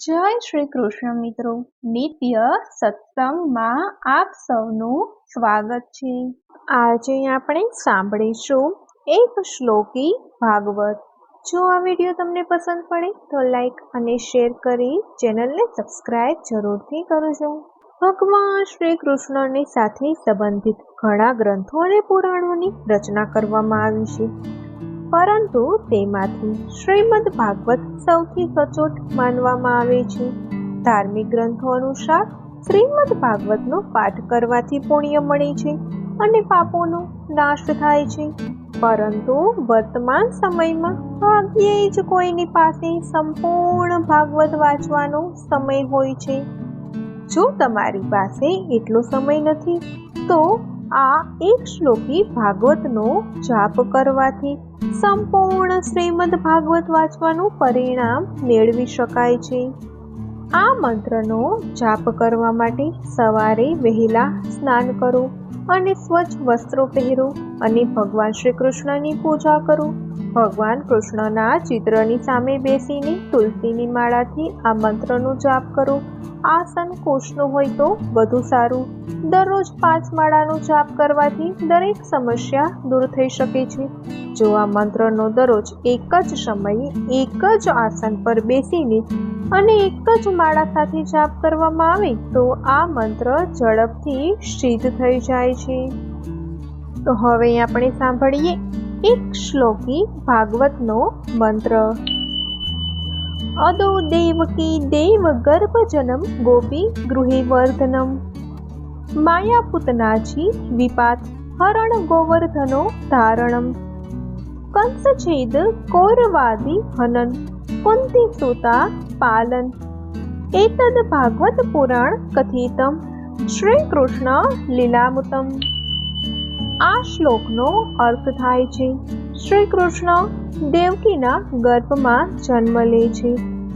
જય શ્રી કૃષ્ણ મિત્રો, નિત્ય સત્સંગમાં આપ સૌનું સ્વાગત છે। આજે આપણે સાંભળીશું એક શ્લોકી ભાગવત। જો આ વિડીયો તમને પસંદ પડે તો લાઈક અને શેર કરી ચેનલને સબસ્ક્રાઇબ જરૂરથી કરજો। ભગવાન શ્રી કૃષ્ણની સાથે સંબંધિત ઘણા ગ્રંથો અને પુરાણોની રચના કરવામાં આવી છે, પરંતુ તેમાંથી શ્રીમદ ભાગવત સૌથી સચોટ માનવામાં આવે છે। ધાર્મિક ગ્રંથો અનુસાર શ્રીમદ ભાગવતનો પાઠ કરવાથી પુણ્ય મળે છે અને પાપોનો નાશ થાય છે, પરંતુ વર્તમાન સમયમાં ભાગ્યે જ કોઈની પાસે સંપૂર્ણ ભાગવત વાંચવાનો સમય હોય છે। જો તમારી પાસે એટલો સમય નથી તો આ એક શ્લોકી ભાગવતનો જાપ કરવાથી સંપૂર્ણ શ્રીમદ ભાગવત વાંચવાનું પરિણામ મેળવી શકાય છે। આ મંત્રનો જાપ કરવા માટે સવારે વહેલા સ્નાન કરો અને સ્વચ્છ વસ્ત્રો પહેરો અને ભગવાન શ્રી કૃષ્ણની પૂજા કરો। ભગવાન કૃષ્ણના ચિત્રની સામે બેસીને તુલસીની માળાથી આ મંત્રનો જાપ કરો। આસન કુશનું હોય તો વધુ સારું। દરરોજ 5 માળાનો જાપ કરવાથી દરેક સમસ્યા દૂર થઈ શકે છે। જો આ મંત્રનો દરરોજ એક જ સમયે એક જ આસન પર બેસીને અને એક જ માળા સાથે જાપ કરવામાં આવે તો આ મંત્ર ઝડપથી સિદ્ધ થઈ જાય છે। તો હવે આપણે સાંભળીએ એક શ્લોકી ભાગવતનો મંત્ર। અદો દેવકી દેવ ગર્ભજનમ ગોપી ગૃહે વર્ધનમ માયાપુતનાજી વિપાત હરણ ગોવર્ધનો ધારણમ કંસછેદ કૌરવાદી હનન કુંતી સુતા પાલન એતદ ભાગવત પુરાણ કથિતમ શ્રી કૃષ્ણ લીલામૃતમ। આ શ્લોકનો અર્થ થાય છે, શ્રી કૃષ્ણ દેવકીના ગર્ભમાં જન્મ લે છે,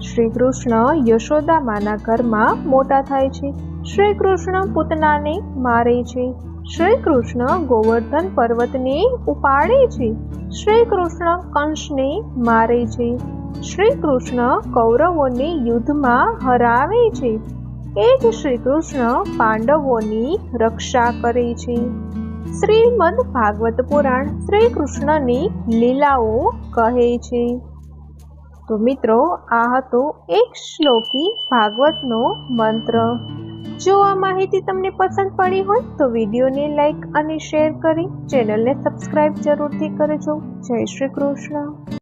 શ્રી કૃષ્ણ યશોદામાના ઘરમાં મોટા થાય છે, શ્રી કૃષ્ણ પૂતનાને મારે છે, શ્રી કૃષ્ણ ગોવર્ધન પર્વતને ઉપાડે છે, શ્રી કૃષ્ણ કંસને મારે છે, શ્રી કૃષ્ણ કૌરવોને યુદ્ધમાં હરાવે છે, એ જ શ્રી કૃષ્ણ પાંડવોની રક્ષા કરે છે। શ્રીમદ ભાગવત પુરાણ શ્રી કૃષ્ણની લીલાઓ કહે છે। તો મિત્રો, આ હતો એક શ્લોકી ભાગવતનો મંત્ર। જો આ માહિતી તમને પસંદ પડી હોય તો વિડીયોને લાઈક અને શેર કરી ચેનલને સબસ્ક્રાઇબ જરૂરથી કરજો। જય શ્રી કૃષ્ણ।